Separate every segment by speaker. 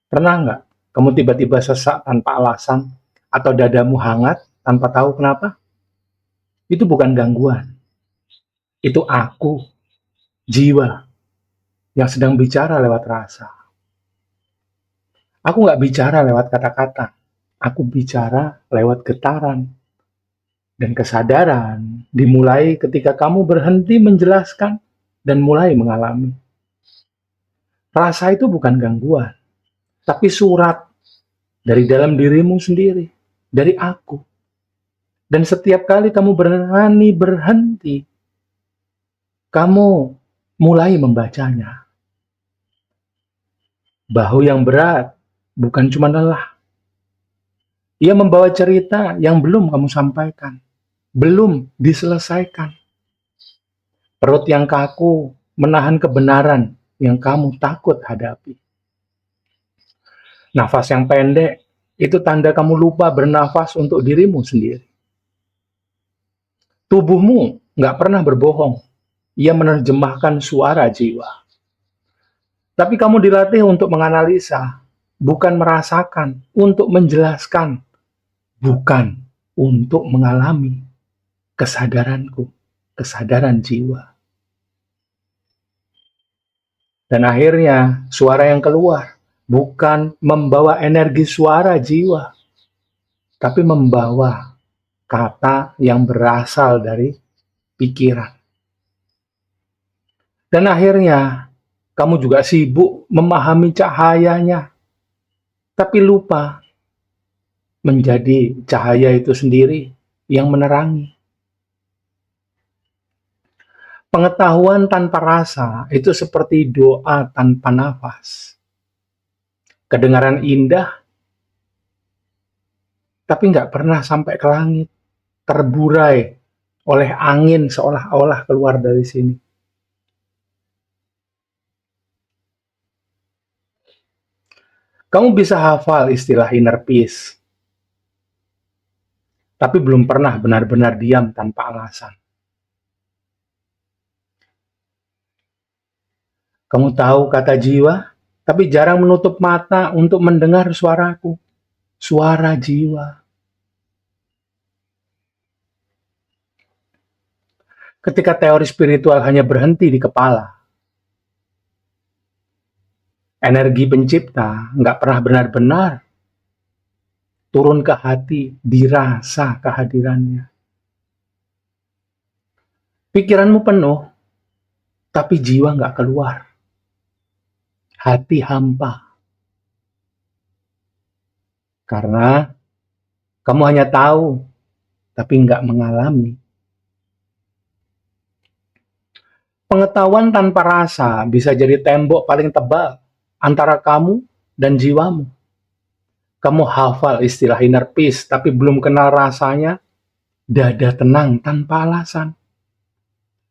Speaker 1: Pernah nggak kamu tiba-tiba sesak tanpa alasan atau dadamu hangat tanpa tahu kenapa? Itu bukan gangguan, itu aku, jiwa yang sedang bicara lewat rasa. Aku nggak bicara lewat kata-kata, aku bicara lewat getaran. Dan kesadaran dimulai ketika kamu berhenti menjelaskan dan mulai mengalami. Rasa itu bukan gangguan, tapi surat dari dalam dirimu sendiri, dari aku. Dan setiap kali kamu berani berhenti, kamu mulai membacanya. Bahu yang berat bukan cuma lelah. Ia membawa cerita yang belum kamu sampaikan, belum diselesaikan. Perut yang kaku menahan kebenaran yang kamu takut hadapi. Nafas yang pendek itu tanda kamu lupa bernafas untuk dirimu sendiri. Tubuhmu nggak pernah berbohong. Ia menerjemahkan suara jiwa. Tapi kamu dilatih untuk menganalisa, bukan merasakan, untuk menjelaskan, bukan untuk mengalami kesadaranku, kesadaran jiwa. Dan akhirnya suara yang keluar bukan membawa energi suara jiwa, tapi membawa kata yang berasal dari pikiran. Dan akhirnya kamu juga sibuk memahami cahayanya, tapi lupa menjadi cahaya itu sendiri yang menerangi. Pengetahuan tanpa rasa itu seperti doa tanpa nafas. Kedengaran indah, tapi nggak pernah sampai ke langit, terburai oleh angin seolah-olah keluar dari sini. Kamu bisa hafal istilah inner peace, tapi belum pernah benar-benar diam tanpa alasan. Kamu tahu kata jiwa, tapi jarang menutup mata untuk mendengar suaraku, suara jiwa. Ketika teori spiritual hanya berhenti di kepala, energi pencipta nggak pernah benar-benar turun ke hati, dirasa kehadirannya. Pikiranmu penuh, tapi jiwa nggak keluar. Hati hampa. Karena kamu hanya tahu, tapi nggak mengalami. Pengetahuan tanpa rasa bisa jadi tembok paling tebal antara kamu dan jiwamu. Kamu hafal istilah inner peace, tapi belum kenal rasanya, dada tenang tanpa alasan.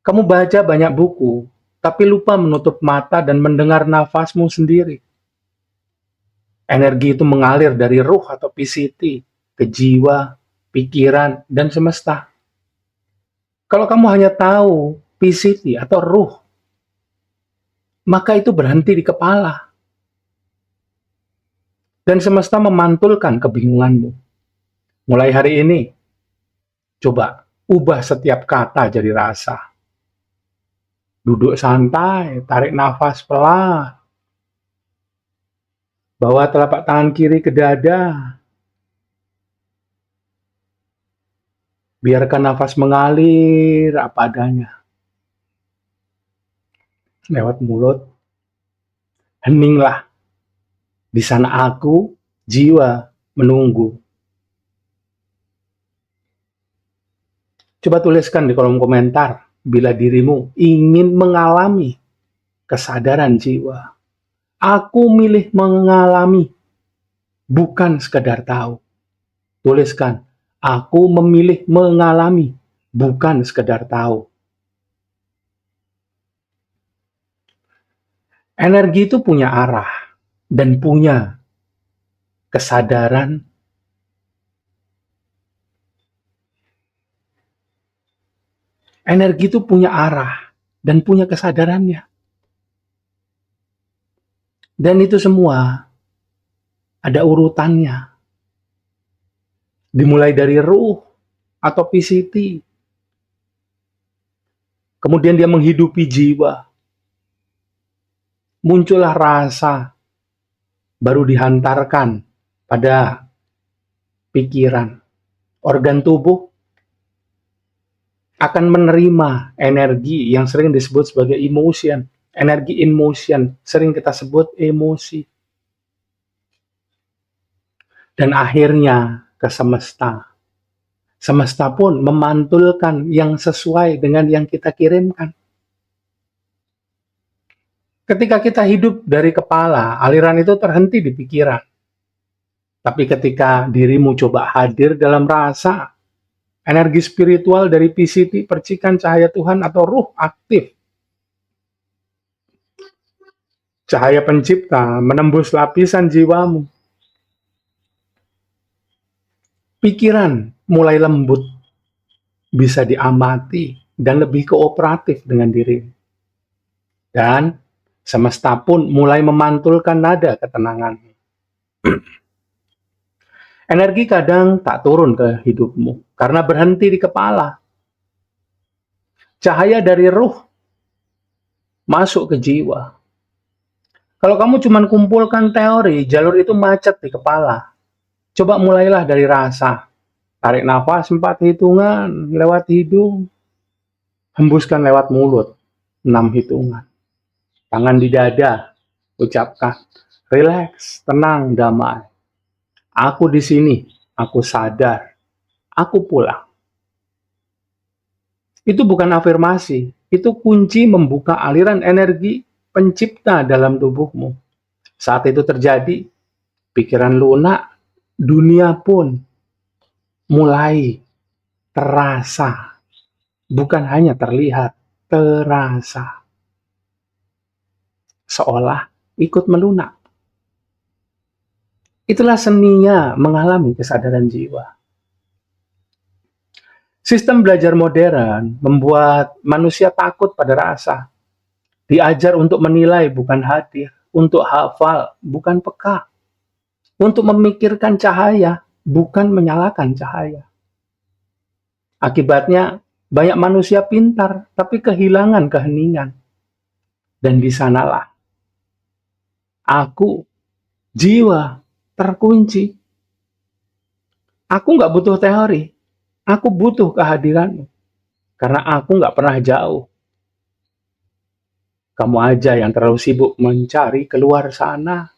Speaker 1: Kamu baca banyak buku, tapi lupa menutup mata dan mendengar nafasmu sendiri. Energi itu mengalir dari ruh atau PCT ke jiwa, pikiran, dan semesta. Kalau kamu hanya tahu PCT atau ruh, maka itu berhenti di kepala. Dan semesta memantulkan kebingunganmu. Mulai hari ini, coba ubah setiap kata jadi rasa. Duduk santai, tarik nafas pelan. Bawa telapak tangan kiri ke dada. Biarkan nafas mengalir apa adanya. Lewat mulut, heninglah. Di sana aku, jiwa, menunggu. Coba tuliskan di kolom komentar bila dirimu ingin mengalami kesadaran jiwa. Aku milih mengalami, bukan sekedar tahu. Tuliskan, aku memilih mengalami, bukan sekedar tahu. Energi itu punya arah dan punya kesadaran. Energi itu punya arah dan punya kesadarannya. Dan itu semua Ada urutannya. Dimulai dari ruh atau PCT. Kemudian dia menghidupi jiwa. Muncullah rasa, baru dihantarkan pada pikiran. Organ tubuh akan menerima energi yang sering disebut sebagai emotion. Energi in motion, sering kita sebut emosi. Dan akhirnya ke semesta. Semesta pun memantulkan yang sesuai dengan yang kita kirimkan. Ketika kita hidup dari kepala, aliran itu terhenti di pikiran. Tapi ketika dirimu coba hadir dalam rasa, energi spiritual dari PCT, percikan cahaya Tuhan atau ruh aktif, cahaya pencipta menembus lapisan jiwamu. Pikiran mulai lembut, bisa diamati, dan lebih kooperatif dengan diri. Dan semesta pun mulai memantulkan nada ketenangan. Energi kadang tak turun ke hidupmu, karena berhenti di kepala. Cahaya dari ruh masuk ke jiwa. Kalau kamu cuma kumpulkan teori, jalur itu macet di kepala. Coba mulailah dari rasa. Tarik nafas 4 hitungan lewat hidung. Hembuskan lewat mulut 6 hitungan. Tangan di dada, ucapkan, rileks, tenang, damai. Aku di sini, aku sadar, aku pulang. Itu bukan afirmasi, itu kunci membuka aliran energi pencipta dalam tubuhmu. Saat itu terjadi, pikiran lunak, dunia pun mulai terasa, bukan hanya terlihat, terasa. Seolah ikut melunak. Itulah seninya mengalami kesadaran jiwa. Sistem belajar modern membuat manusia takut pada rasa. Diajar untuk menilai bukan hadir, untuk hafal bukan peka, untuk memikirkan cahaya bukan menyalakan cahaya. Akibatnya banyak manusia pintar tapi kehilangan keheningan. Dan di sanalah aku, jiwa, terkunci. Aku nggak butuh teori, aku butuh kehadiranmu. Karena aku nggak pernah jauh. Kamu aja yang terlalu sibuk mencari keluar sana.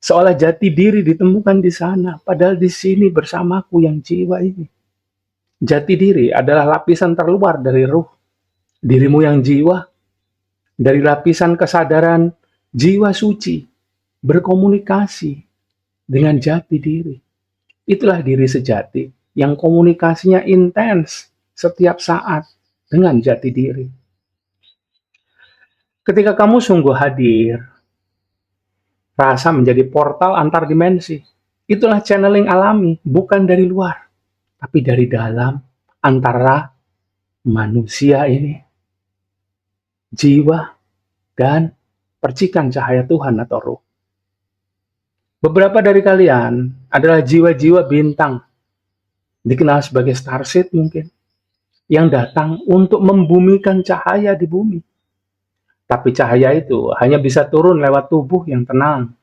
Speaker 1: Seolah jati diri ditemukan di sana, padahal di sini bersamaku yang jiwa ini. Jati diri adalah lapisan terluar dari ruh. Dirimu yang jiwa, dari lapisan kesadaran jiwa suci, berkomunikasi dengan jati diri. Itulah diri sejati yang komunikasinya intens setiap saat dengan jati diri. Ketika kamu sungguh hadir, rasa menjadi portal antar dimensi. Itulah channeling alami, bukan dari luar, tapi dari dalam antara manusia ini, jiwa, dan percikan cahaya Tuhan atau ruh. Beberapa dari kalian adalah jiwa-jiwa bintang, dikenal sebagai starseed mungkin, yang datang untuk membumikan cahaya di bumi. Tapi cahaya itu hanya bisa turun lewat tubuh yang tenang,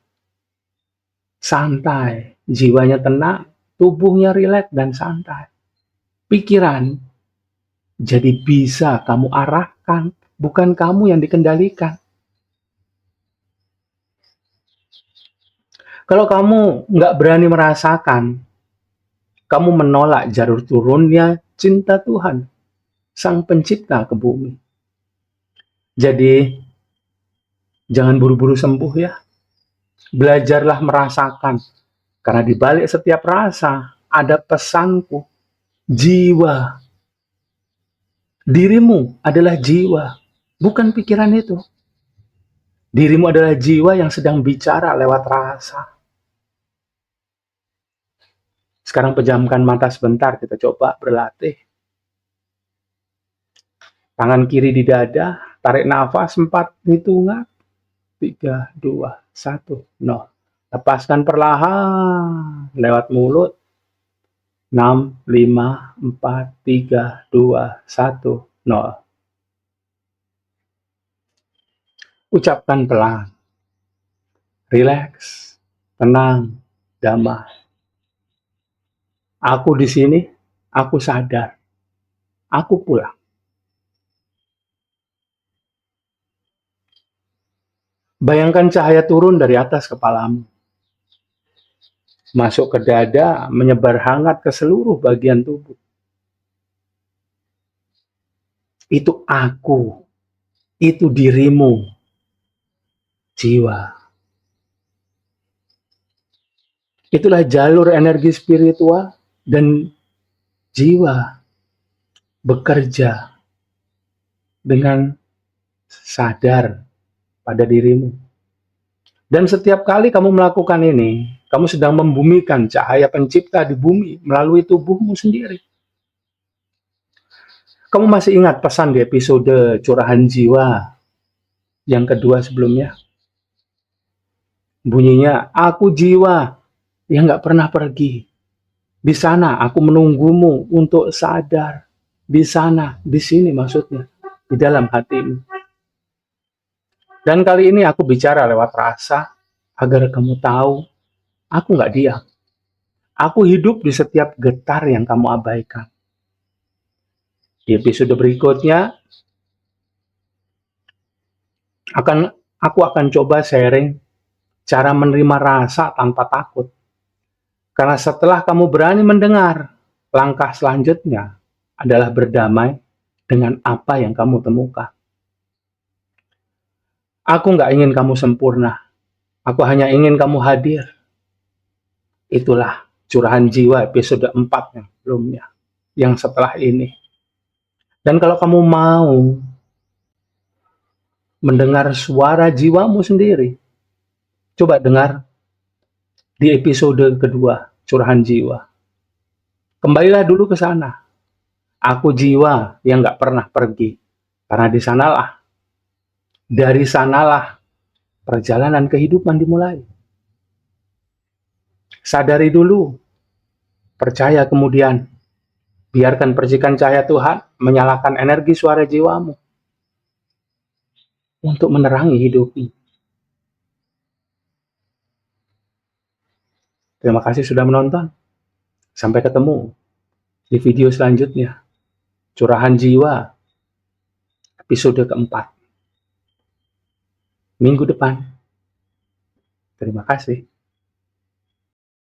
Speaker 1: santai, jiwanya tenang, tubuhnya rileks dan santai. Pikiran jadi bisa kamu arahkan, bukan kamu yang dikendalikan. Kalau kamu nggak berani merasakan, kamu menolak jalur turunnya cinta Tuhan, Sang Pencipta ke bumi. Jadi, jangan buru-buru sembuh ya. Belajarlah merasakan, karena di balik setiap rasa ada pesanku, jiwa. Dirimu adalah jiwa, bukan pikiran itu. Dirimu adalah jiwa yang sedang bicara lewat rasa. Sekarang pejamkan mata sebentar, kita coba berlatih. Tangan kiri di dada, tarik nafas 4 hitungan. 3, 2, 1, 0. Lepaskan perlahan lewat mulut. 6, 5, 4, 3, 2, 1, 0. Ucapkan pelan. Rileks, tenang, damai. Aku di sini, aku sadar, aku pulang. Bayangkan cahaya turun dari atas kepalamu, masuk ke dada, menyebar hangat ke seluruh bagian tubuh. Itu aku, itu dirimu, jiwa. Itulah jalur energi spiritual dan jiwa bekerja dengan sadar pada dirimu. Dan setiap kali kamu melakukan ini, kamu sedang membumikan cahaya pencipta di bumi melalui tubuhmu sendiri. Kamu masih ingat pesan di episode curahan jiwa yang kedua sebelumnya? Bunyinya, aku jiwa yang gak pernah pergi. Di sana aku menunggumu untuk sadar. Di sana, di sini maksudnya, di dalam hatimu. Dan kali ini aku bicara lewat rasa, agar kamu tahu, aku gak diam. Aku hidup di setiap getar yang kamu abaikan. Di episode berikutnya, aku akan coba sharing cara menerima rasa tanpa takut. Karena setelah kamu berani mendengar, langkah selanjutnya adalah berdamai dengan apa yang kamu temukan. Aku nggak ingin kamu sempurna. Aku hanya ingin kamu hadir. Itulah curahan jiwa episode 4 yang sebelumnya. Yang setelah ini. Dan kalau kamu mau mendengar suara jiwamu sendiri, coba dengar di episode kedua, curahan jiwa. Kembalilah dulu ke sana. Aku jiwa yang nggak pernah pergi. Karena dari sanalah perjalanan kehidupan dimulai. Sadari dulu, percaya kemudian. Biarkan percikan cahaya Tuhan menyalakan energi suara jiwamu untuk menerangi hidupmu. Terima kasih sudah menonton. Sampai ketemu di video selanjutnya. Curahan jiwa episode keempat. Minggu depan. Terima kasih.